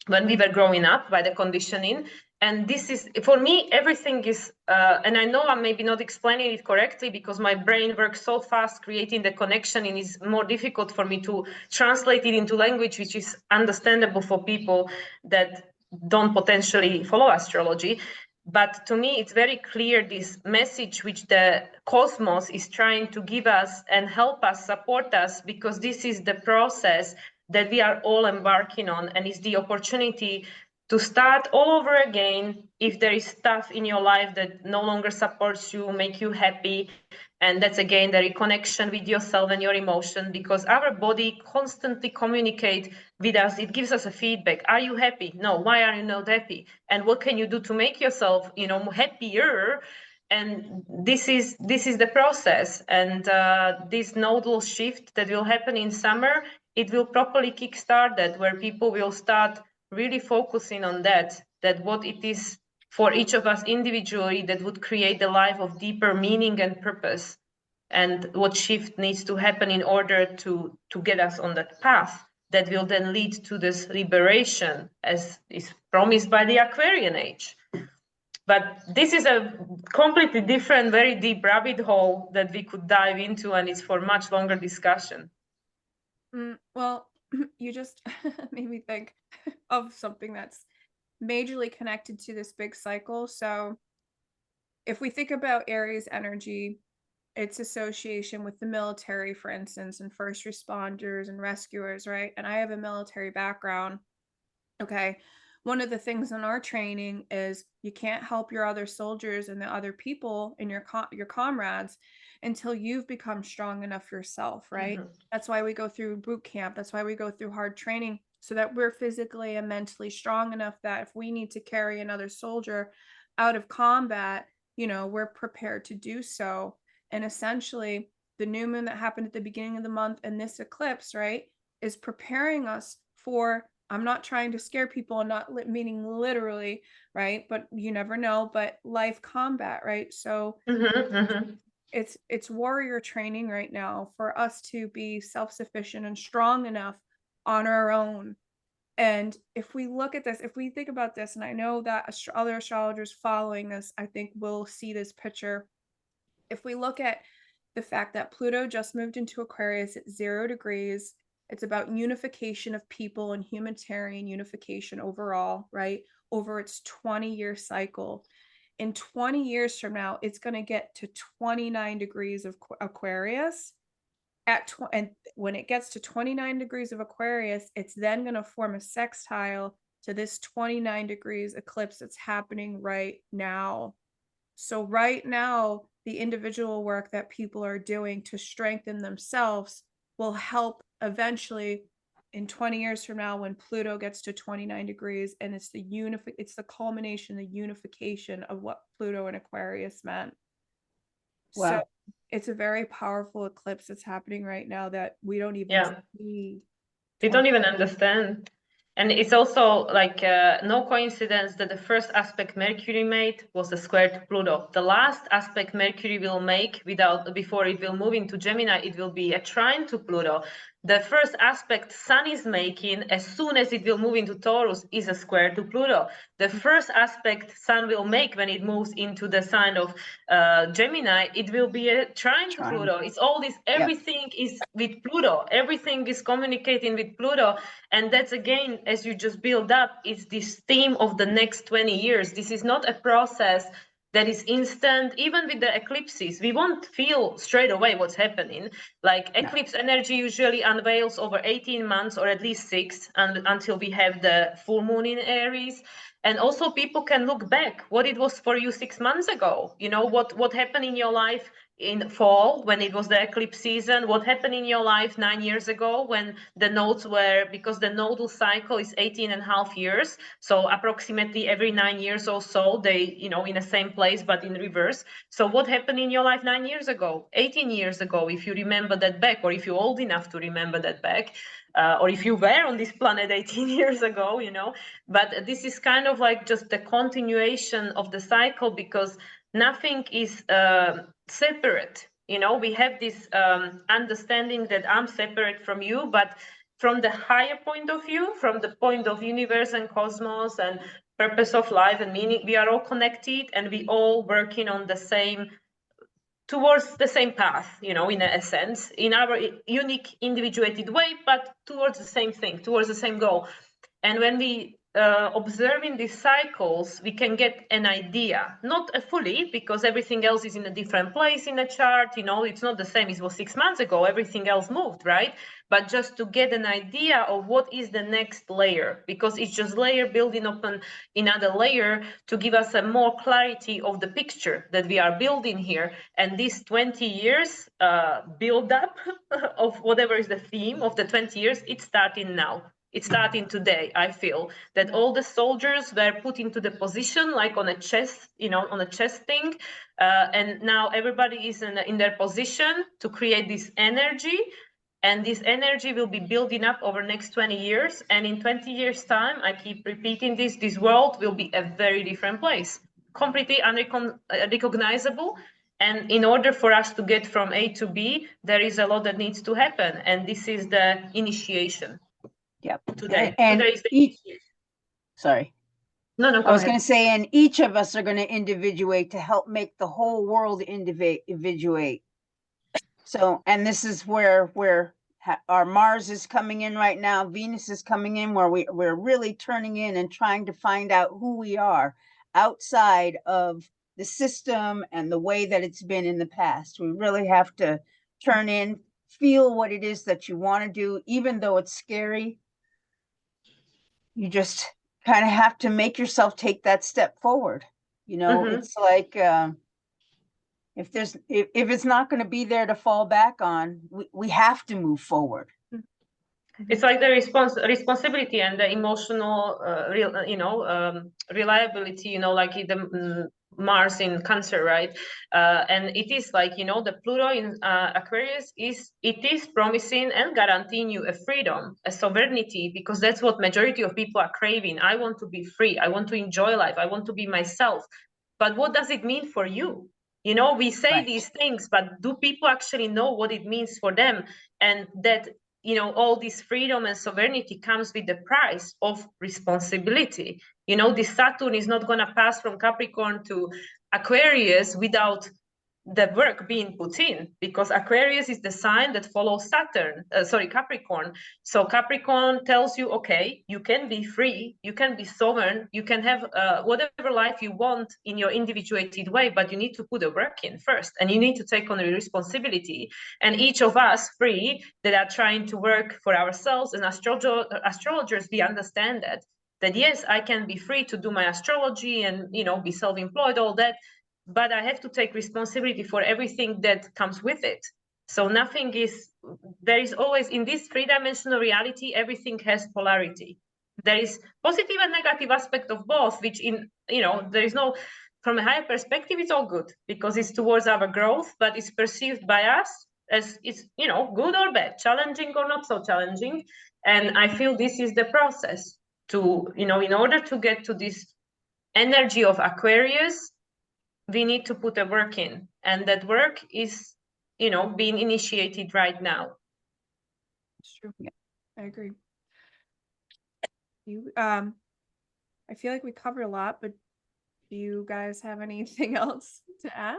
when we were growing up, by the conditioning. And this is, for me, everything is, and I know I'm maybe not explaining it correctly, because my brain works so fast creating the connection, and it's more difficult for me to translate it into language which is understandable for people that don't potentially follow astrology. But to me, it's very clear, this message which the cosmos is trying to give us and help us, support us, because this is the process that we are all embarking on, and it's the opportunity to start all over again if there is stuff in your life that no longer supports you, make you happy. And that's again the reconnection with yourself and your emotion, because our body constantly communicates with us. It gives us a feedback. Are you happy? No. Why are you not happy? And what can you do to make yourself, you know, happier? And this is the process. And this nodal shift that will happen in summer, it will properly kickstart that, where people will start really focusing on that what it is for each of us individually that would create a life of deeper meaning and purpose, and what shift needs to happen in order to get us on that path that will then lead to this liberation, as is promised by the Aquarian age. But this is a completely different, very deep rabbit hole that we could dive into, and it's for much longer discussion. Well, you just made me think of something that's majorly connected to this big cycle. So if we think about Aries energy, its association with the military, for instance, and first responders and rescuers, right? And I have a military background. Okay. One of the things in our training is you can't help your other soldiers and the other people and your comrades until you've become strong enough yourself, right? That's why we go through boot camp. That's why we go through hard training, so that we're physically and mentally strong enough that if we need to carry another soldier out of combat, you know, we're prepared to do so. And essentially, the new moon that happened at the beginning of the month and this eclipse, right, is preparing us for, I'm not trying to scare people and not meaning literally, right, but you never know, but life combat, right? So it's warrior training right now for us to be self-sufficient and strong enough on our own. And if we look at this, if we think about this, and I know that other astrologers following this, I think will see this picture. If we look at the fact that Pluto just moved into Aquarius at 0 degrees, it's about unification of people and humanitarian unification overall, right? Over its 20-year cycle. In 20 years from now, it's going to get to 29 degrees of Aquarius. And when it gets to 29 degrees of Aquarius, it's then going to form a sextile to this 29 degrees eclipse that's happening right now. So right now, the individual work that people are doing to strengthen themselves will help eventually in 20 years from now when Pluto gets to 29 degrees, and it's the culmination, the unification of what Pluto and Aquarius meant. Wow. So it's a very powerful eclipse that's happening right now that we don't even see. We don't even understand. And it's also like no coincidence that the first aspect Mercury made was a square to Pluto. The last aspect Mercury will make before it will move into Gemini, it will be a trine to Pluto. The first aspect Sun is making as soon as it will move into Taurus is a square to Pluto. The first aspect Sun will make when it moves into the sign of Gemini, it will be a trine to Pluto. It's all this, everything is with Pluto. Everything is communicating with Pluto. And that's again, as you just build up, it's this theme of the next 20 years. This is not a process that is instant. Even with the eclipses, we won't feel straight away what's happening. Like eclipse energy usually unveils over 18 months or at least 6 until we have the full moon in Aries. And also people can look back what it was for you 6 months ago. You know, what happened in your life in fall when it was the eclipse season, what happened in your life 9 years ago when the nodes were, because the nodal cycle is 18.5 years, so approximately every 9 years or so they, you know, in the same place but in reverse. So what happened in your life 9 years ago, 18 years ago, if you remember that back, or if you're old enough to remember that back, or if you were on this planet 18 years ago, you know. But this is kind of like just the continuation of the cycle, because nothing is separate. You know, we have this understanding that I'm separate from you, but from the higher point of view, from the point of universe and cosmos and purpose of life and meaning, we are all connected and we all working on the same, towards the same path, you know, in a sense, in our unique individuated way, but towards the same thing, towards the same goal. And when we observing these cycles, we can get an idea, not fully, because everything else is in a different place in the chart. You know, it's not the same as it was 6 months ago. Everything else moved, right? But just to get an idea of what is the next layer, because it's just layer building upon another layer to give us a more clarity of the picture that we are building here. And this 20 years build up of whatever is the theme of the 20 years, it's starting now. It's starting today. I feel that all the soldiers were put into the position, like on a chess, you know, on a chess thing. And now everybody is in their position to create this energy. And this energy will be building up over the next 20 years. And in 20 years' time, I keep repeating this world will be a very different place, completely unrecognizable. And in order for us to get from A to B, there is a lot that needs to happen. And this is the initiation. Yep. Today. And Today is the sorry. No, I was going to say, and each of us are going to individuate to help make the whole world individuate. So, and this is where our Mars is coming in right now. Venus is coming in, where we're really turning in and trying to find out who we are outside of the system and the way that it's been in the past. We really have to turn in, feel what it is that you want to do, even though it's scary. You just kind of have to make yourself take that step forward. You know, it's like if it's not going to be there to fall back on, we have to move forward. It's like the responsibility and the emotional, reliability. You know, like Mars in Cancer, right? And it is like, you know, the Pluto in Aquarius it is promising and guaranteeing you a freedom, a sovereignty, because that's what majority of people are craving. I want to be free. I want to enjoy life. I want to be myself. But what does it mean for you? You know, we say these things, but do people actually know what it means for them? And that, you know, all this freedom and sovereignty comes with the price of responsibility. You know, this Saturn is not going to pass from Capricorn to Aquarius without the work being put in, because Aquarius is the sign that follows Capricorn. So Capricorn tells you, okay, you can be free, you can be sovereign, you can have whatever life you want in your individuated way, but you need to put the work in first, and you need to take on the responsibility. And each of us free that are trying to work for ourselves, and astrologers, we understand that yes, I can be free to do my astrology and, you know, be self-employed, all that, but I have to take responsibility for everything that comes with it. So there is always, in this three-dimensional reality, everything has polarity. There is positive and negative aspect of both, which there is no, from a higher perspective, it's all good because it's towards our growth, but it's perceived by us as it's, good or bad, challenging or not so challenging. And I feel this is the process to, in order to get to this energy of Aquarius, we need to put a work in, and that work is, being initiated right now. That's true. Yeah, I agree. I feel like we covered a lot, but do you guys have anything else to add?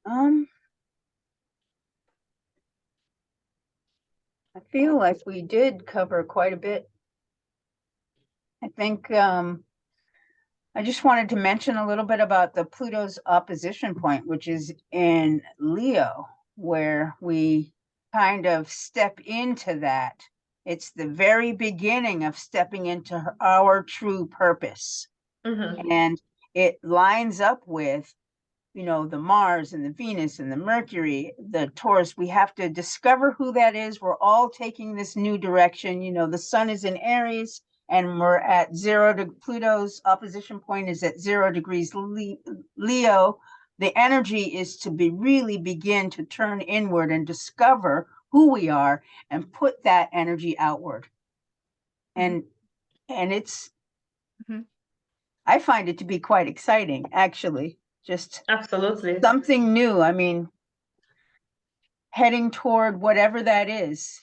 I feel like we did cover quite a bit. I think I just wanted to mention a little bit about the Pluto's opposition point, which is in Leo, where we kind of step into that. It's the very beginning of stepping into our true purpose. Mm-hmm. And it lines up with, the Mars and the Venus and the Mercury, the Taurus. We have to discover who that is. We're all taking this new direction. The sun is in Aries, and we're at 0 to Pluto's opposition point is at 0 degrees Leo. The energy is to really begin to turn inward and discover who we are and put that energy outward. And it's, I find it to be quite exciting, actually. Just absolutely something new. I mean, heading toward whatever that is,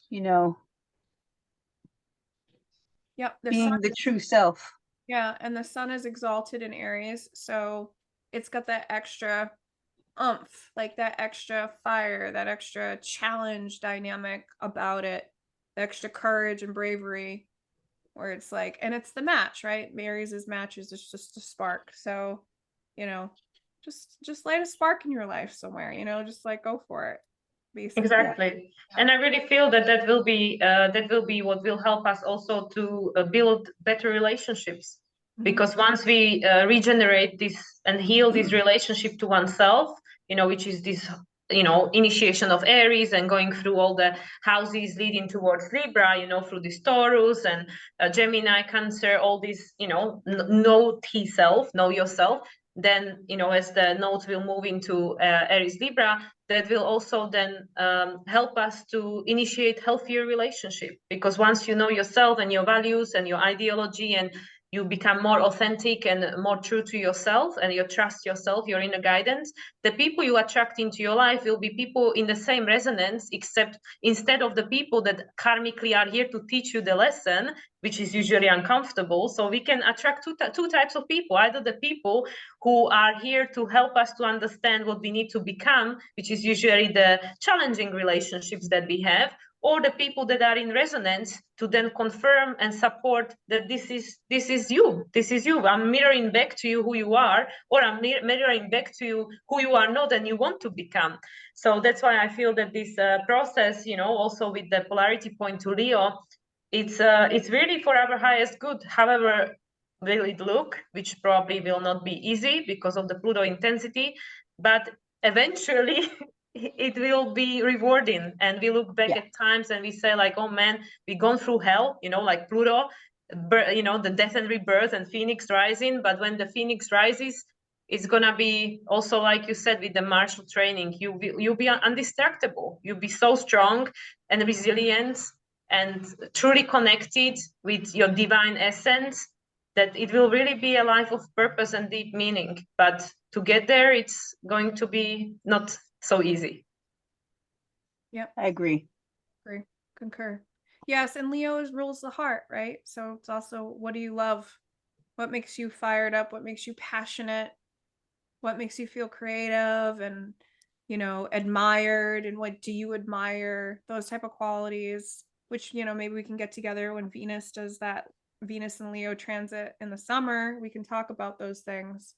Yep, being the true self. Yeah, and the sun is exalted in Aries, so it's got that extra oomph, like that extra fire, that extra challenge dynamic about it, the extra courage and bravery, where it's like, and it's the match, right? Aries' match is just a spark. So, just light a spark in your life somewhere, just like go for it. Basically. Exactly. Yeah. And I really feel that will be what will help us also to build better relationships, because once we regenerate this and heal this relationship to oneself, which is this initiation of Aries and going through all the houses leading towards Libra, through this Taurus and Gemini, Cancer, all these, know thyself, know yourself. Then, as the nodes will move into Aries Libra, that will also then help us to initiate healthier relationship, because once you know yourself and your values and your ideology, and you become more authentic and more true to yourself, and you trust yourself, your inner guidance, the people you attract into your life will be people in the same resonance, except instead of the people that karmically are here to teach you the lesson, which is usually uncomfortable. So we can attract two types of people, either the people who are here to help us to understand what we need to become, which is usually the challenging relationships that we have, or the people that are in resonance to then confirm and support that this is you. I'm mirroring back to you who you are, or I'm mirroring back to you who you are not and you want to become. So that's why I feel that this process, also with the polarity point to Leo, it's really for our highest good. However will it look, which probably will not be easy because of the Pluto intensity, but eventually it will be rewarding. And we look back at times and we say like, oh man, we've gone through hell, like Pluto, the death and rebirth and Phoenix rising. But when the Phoenix rises, it's gonna be also, like you said, with the martial training, you'll be undistractable. You'll be so strong and resilient and truly connected with your divine essence that it will really be a life of purpose and deep meaning. But to get there, it's going to be not so easy. Yep. I agree. Agree. Concur. Yes, and Leo rules the heart, right? So it's also, what do you love? What makes you fired up? What makes you passionate? What makes you feel creative and, you know, admired? And what do you admire? Those type of qualities, which, you know, maybe we can get together when Venus does that Venus and Leo transit in the summer. We can talk about those things.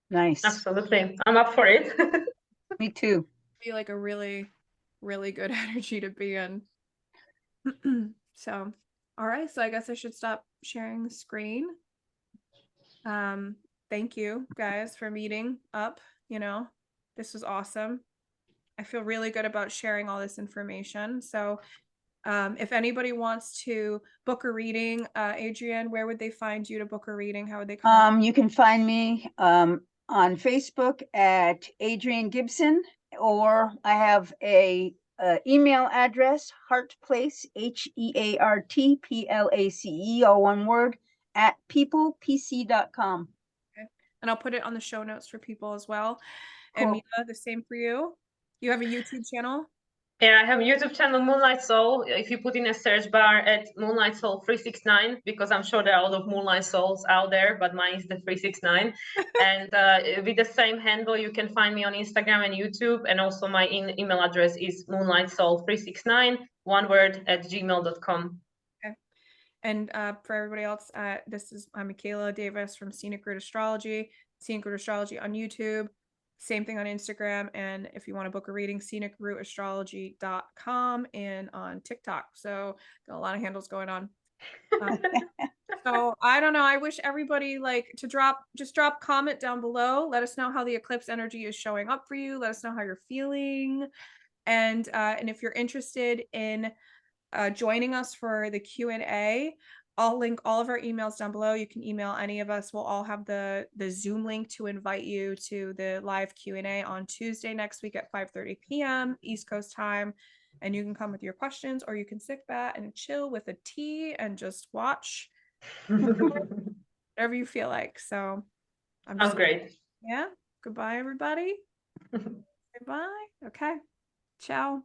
Nice. Absolutely. I'm up for it. Me too. Be like a really, really good energy to be in. So, all right. So I guess I should stop sharing the screen. Thank you guys for meeting up. You know, this was awesome. I feel really good about sharing all this information. So, if anybody wants to book a reading, Adrienne, where would they find you to book a reading? How would they come? You can find me on Facebook at Adrienne Gibson, or I have a email address, heartplace, HEARTPLACE, all one word, at peoplepc.com. Okay. And I'll put it on the show notes for people as well. Cool. And Mila, the same for you. You have a YouTube channel? Yeah, I have a YouTube channel, Moonlight Soul. If you put in a search bar at Moonlight Soul 369, because I'm sure there are a lot of Moonlight Souls out there, but mine is the 369. And with the same handle, you can find me on Instagram and YouTube. And also my email address is moonlightsoul369, one word, at gmail.com. Okay. And for everybody else, I'm Makayla Davis from Scenic Root Astrology, Scenic Root Astrology on YouTube. Same thing on Instagram. And if you want to book a reading, scenicrootastrology.com and on TikTok. So got a lot of handles going on. So I don't know. I wish everybody to just drop comment down below. Let us know how the eclipse energy is showing up for you. Let us know how you're feeling. And if you're interested in joining us for the Q&A, I'll link all of our emails down below. You can email any of us. We'll all have the Zoom link to invite you to the live Q&A on Tuesday next week at 5:30 p.m. East Coast time. And you can come with your questions, or you can sit back and chill with a tea and just watch. Whatever you feel like. So Sounds great. Yeah. Goodbye, everybody. Goodbye. Okay. Ciao.